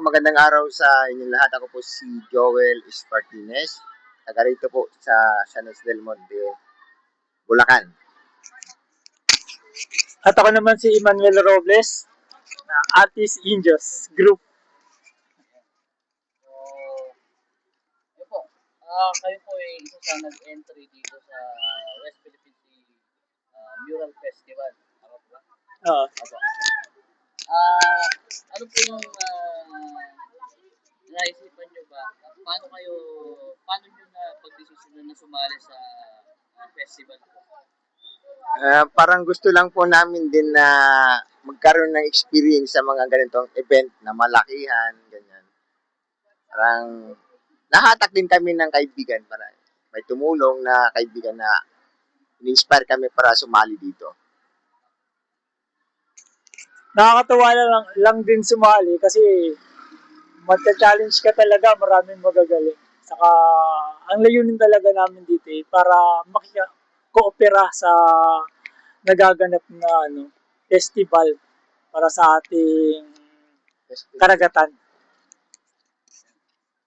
magandang araw sa inyong lahat. Ako po si Joel Espartines. Taga rito po sa San Jose del Monte, Bulacan. At ako naman si Emmanuel Robles na Atis Indios Group. Yun po. Kayo po ay isa sa nag-entry dito sa West Philippine Sea Mural Festival. Ako po ba? Oo. Opo. Ano po yung naisipan nyo ba? Paano nyo na pagdesisyon na sumali sa festival po? Parang gusto lang po namin din na magkaroon ng experience sa mga ganitong event na malakihan, ganyan. Parang nahatak din kami ng kaibigan para may tumulong na kaibigan na in-inspire kami para sumali dito. Nakakatuwa lang din sumali kasi magta-challenge ka talaga, maraming magagaling. Saka ang layunin talaga namin dito para makikoopera sa nagaganap na festival para sa ating karagatan.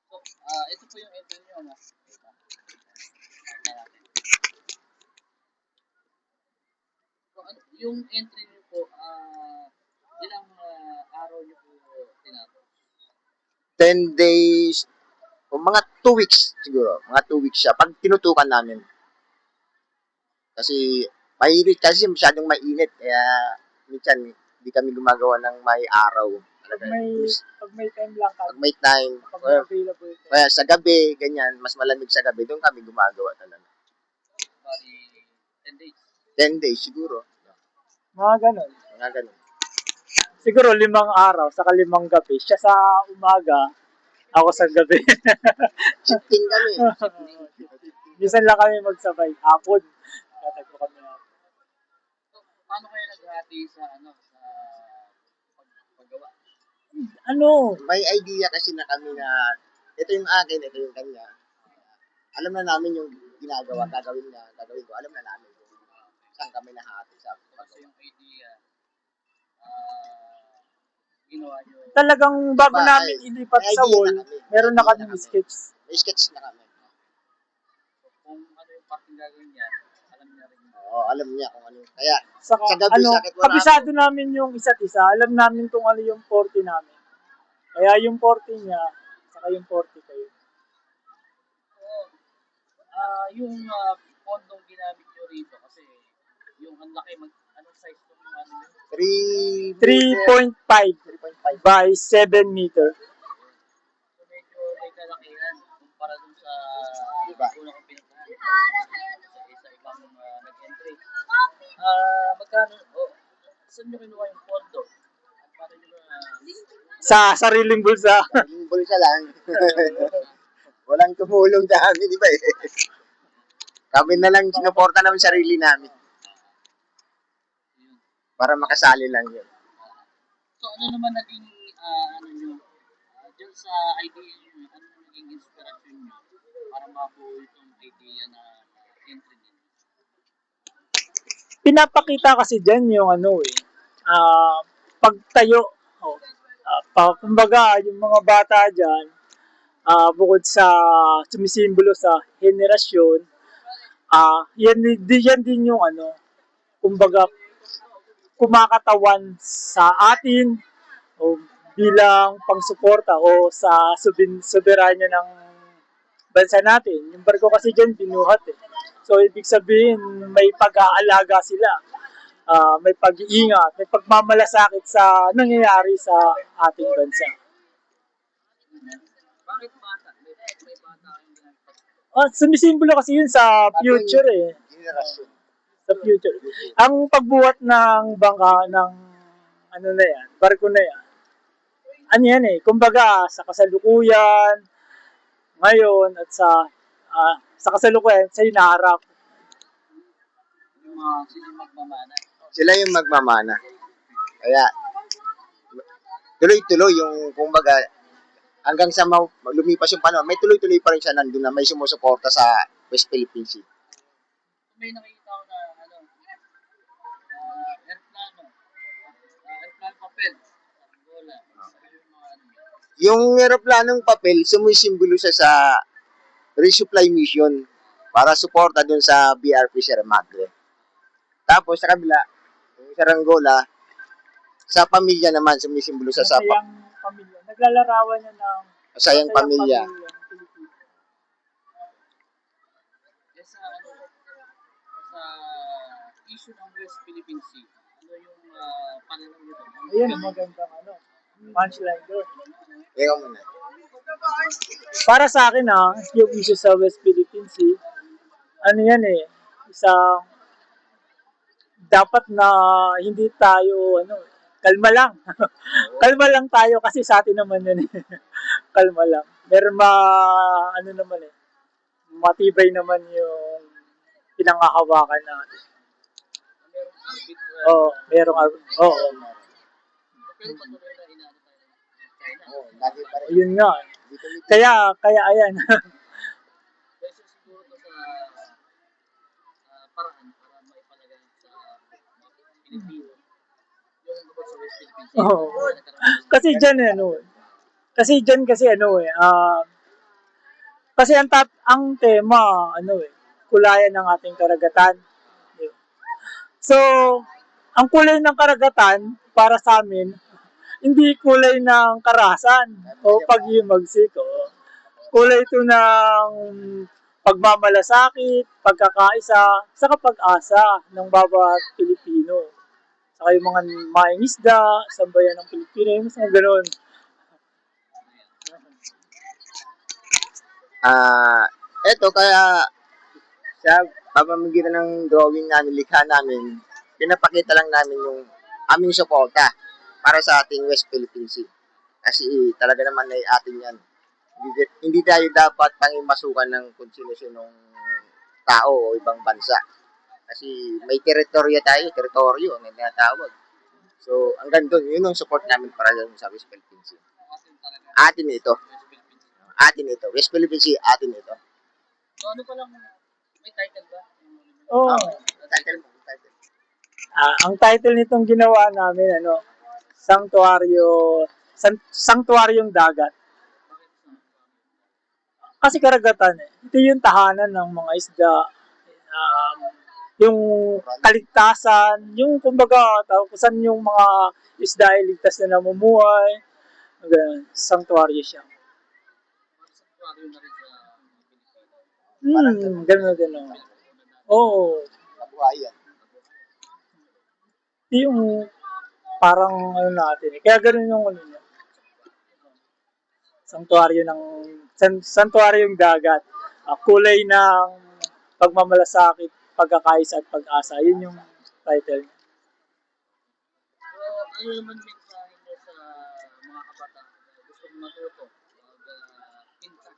So, ito po yung entry nyo, no? So, yung entry nyo po, ilang araw nyo po tinapos? 10 days, o mga 2 weeks siguro. Mga 2 weeks siya. Pag tinutukan namin. Kasi masyadong mainit. Kaya minsan hindi kami gumagawa ng may araw. Pag may time lang kami. Pag may time. Pag may available time. Kaya sa gabi, ganyan, mas malamig sa gabi, doon kami gumagawa talaga. Bali, 10 days. 10 days siguro. Mga ganun. Mga ganun. Siguro 5 araw, saka 5 gabi. Siya sa umaga, ako sa gabi. Shifting kami. Minsan lang kami magsabay. Hapon. Tatagpo kami hapon. So, paano kayo naghati sa paggawa? May idea kasi na kami na ito yung akin, ito yung kanya. Alam na namin yung ginagawa, gagawin ko. Alam na namin kung saan kami nahati sa Kasi yung idea, ginawa nyo. Talagang bago namin ilipat may sa idea wall, na kami. meron na May idea kami na kami. sketch. May sketch na kami. Kung ano yung parting gagawin niya, alam niya rin. Oo, alam niya kung ano. Kaya Saka, sa gabi, sakit wala kabisado namin yung isa't isa. Alam namin kung ano yung 40 namin. Kaya yung 40 niya, saka yung 40 kayo. So, yung pondong ginamit nyo rito, kasi yung ang laki, anong size nung ano nyo? 3.5 by 7 meter. So, medyo may kalakihan kumpara dun sa Diba? una kong pinuntahan. Sa ibang nag-entry. Magkano, saan nyo kinuha yung pondo? At paano nyo Sa sariling bulsa. Yung bulsa lang. Walang tumulong sa amin, di ba eh? Kami na lang sinuporta namin sarili namin. Para makasali lang yun. So, ano naman naging, ano nyo, dyan sa idea nyo, ano naging inspiration nyo para mabuo itong idea na entry nyo? Pinapakita kasi dyan yung pagtayo. Kumbaga, yung mga bata dyan, bukod sa sumisimbolo sa henerasyon, yan din yung kumbaga, kumakatawan sa atin o bilang pangsuporta o sa soberanya ng bansa natin. Yung barko kasi dyan binuhat eh. So, ibig sabihin, may pag-aalaga sila. May pag-iingat, may pagmamalasakit sa nangyayari sa ating bansa. Bakit bata? May bata kayong ginagawa? Sumisimbolo kasi yun sa future eh. Generasyon. Sa future. Ang pagbuhat ng bangka ng barko na yan, yan eh, kumbaga sa kasalukuyan, ngayon at sa kasalukuyan, sa hinaharap. Sila magmamana. Sila yung magmamana. Kaya, tuloy-tuloy yung, kumbaga, hanggang sa lumipas yung panahon, may tuloy-tuloy pa rin siya nandun na may sumusuporta sa West Philippine Sea. May nakita ko na, airplano papel, bola, yung mga Yung eroplanong papel, sumisimbolo siya sa resupply mission para suporta dun sa BRP Sierra Madre. Tapos sa kabila, yung saranggola, sa pamilya naman, sumisimbolo siya sa Masayang pamilya. Naglalarawan niya ng masayang pamilya. Pilipino. Yes, sa issue ng West Philippine Sea, ano yung pananaw nyo doon? Ayun, magandang punchline doon. Ikaw muna. Para sa akin yung issue sa West Philippine Sea, ano yan isang dapat na hindi tayo, kalma lang. Kalma lang tayo kasi sa atin naman yun kalma lang. Pero naman matibay naman yung pinanghahawakan natin. Merong arbitral, Oo, merong, oo. pero patuloy na inaano tayo ng China. Oh, lagi pa rin. Yun nga. Dito, dito. Kaya ayan. Kasi siguro to sa paraan para maipalagay sa mga Pilipino yung about sa West Philippine Sea. Oo. Kaya nagkaroon ng Kasi dyan kasi ang tema, kulayan ng ating karagatan. So, ang kulay ng karagatan para sa amin, hindi kulay ng karahasan o paghimagsik. Kulay ito ng pagmamalasakit, pagkakaisa, sa pag-asa ng bawat Pilipino. Saka yung mga maing isda, sambayan ng Pilipino, yung mga gano'n. Eto kaya sa pamamagitan ng drawing namin, likha namin, pinapakita lang namin yung aming suporta para sa ating West Philippine Sea. Kasi talaga naman ay atin yan. Hindi tayo dapat pangimasukan ng kung sino-sinong tao o ibang bansa. Kasi may teritoryo na tinatawag. So, hanggang doon, yun ang support namin para sa West Philippine Sea. atin talaga Atin ito. West Philippine Sea. Atin ito. West Philippine Sea, atin ito. So ano pa lang, may title ba? Oo. Title mo, title. Ang title nitong ginawa namin, Sanktuaryong Dagat. Kasi karagatan, ito yung tahanan ng mga isda, yung kaligtasan, yung kumbaga, saan yung mga isda ay ligtas na namumuhay, ganun, sanctuary siya. Sanctuary na rin sa Pilipinas. Ganun. Oo. Kabuhayan. Yung parang natin. Kaya ganun yung niya. Sanctuaryong dagat. Kulay ng pagmamalasakit, pagkakaisa at pag-asa. Yun yung title. So ano naman mensahe mo sa mga kabataan na gusto matuto mag-pinta,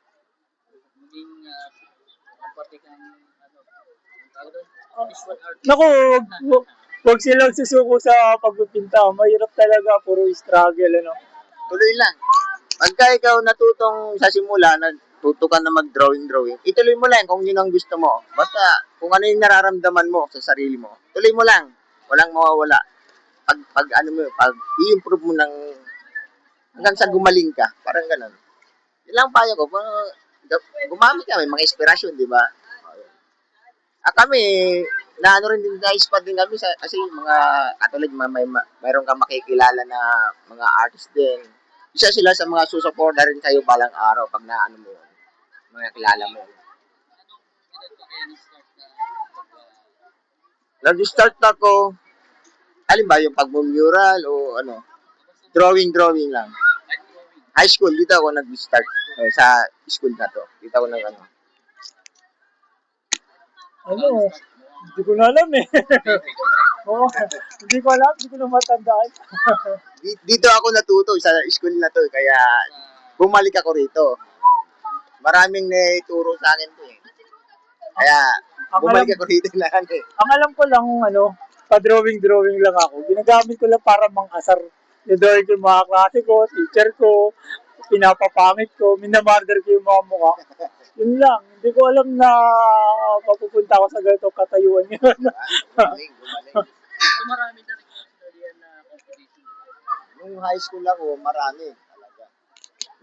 maging patikang ang tawag doon, visual art. Naku, wag silang susuko sa pagpipinta. Mahirap talaga, puro struggle, Tuloy lang. Pagka ikaw natutong sa simula, natuto ka na mag-drawing, ituloy mo lang kung yun ang gusto mo. Basta kung ano yung nararamdaman mo sa sarili mo, tuloy mo lang. Walang mawawala. Pag i-improve mo ng hanggang sa gumaling ka, parang ganun. Yun lang payo ko. Gumamit ka, may mga inspirasyon, di ba? Kami, naano rin din, na-spot din kami kasi mga katulad, mayroon kang makikilala na mga artist din. Isa sila sa mga susuporta rin sa'yo balang araw pag naano mo yun, mga kilala mo yun. Edad pa kaya na-start na Nag-start ako, alin ba yung pag-mural o drawing lang. light drawing? High school, dito ako nag-start sa school na to. Dito ako Hindi ko na alam Oo, hindi ko alam, hindi ko na matandaan. dito ako natuto sa school na to, kaya bumalik ako rito. Maraming naituro sa akin to eh. Kaya bumalik ako rito na Ang alam ko lang, pa-drawing lang ako. Ginagamit ko lang para mang-asar. Drawing ko yung mga klase ko, teacher ko, pinapapangit ko, minamarder ko yung mga mukha. Yun lang. Hindi ko alam na mapupunta ako sa ganitong katayuan yun. Gumaling. So marami na rin yan na competition. Nung high school ako, marami talaga.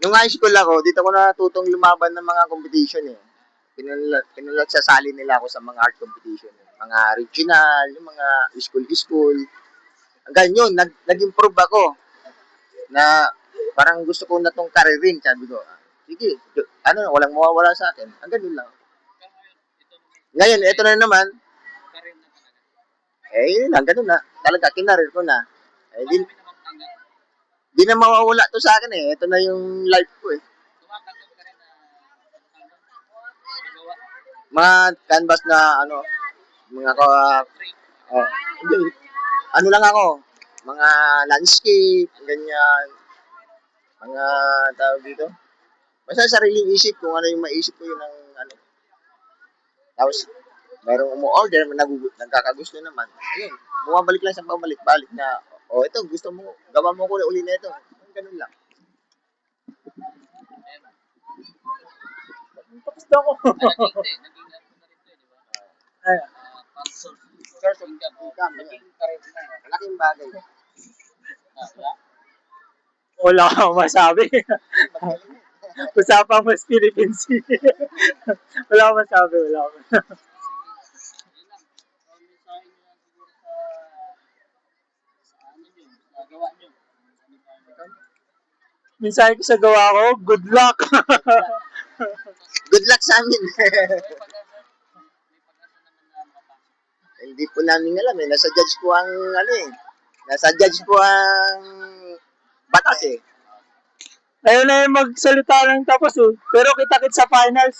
Nung high school ako, dito ko natutong lumaban ng mga competition eh. Pinulat sa sali nila ako sa mga art competition. Mga regional, yung mga school-school. Hanggang yun, nag-improve ako na parang gusto ko na tong karirin. Sabi ko, sige, walang mawawala sa akin. Hanggang yun lang. Hanggang ngayon, ito Ngayon, ito na naman, karir na talaga. yun lang, ganun na. Talaga, kinarir ko na. Marami naman tanggap. Di na mawawala to sa akin eh. Ito na yung life ko eh. Tumatanggap ka rin na tanggap. Magawa. Mga canvas na mga Trade. hindi, lang ako, mga landscape, ganyan, mga tawag dito. Basta sariling isip kung ano yung maisip ko yun ang Tapos, merong umu-order, nagkakagusto naman. Ayun, bumabalik lang sa pabalik-balik na, ito, gusto mo, gawa mo ko uli na ito. Ganun lang. Tapos na ako. Naging ano na rin to, di ba? Ay, Source Source of of income. income, Naging karir na. Malaking bagay. Wala? wala akong masabi. Usapang mas Philippines. wala akong masabi, wala akong masabi. Yun lang. Mensahe nyo lang siguro sa ano nyo, sa gawa nyo. Ano pa yun? Mensahe ko sa gawa ko, good luck. Good luck sa amin. May pag-asa naman na mapasok. Hindi po namin alam eh. Nasa judge po ang Nasa judge po ang batas eh. Ayaw na yung magsalita ng tapos Pero kita-kit sa finals.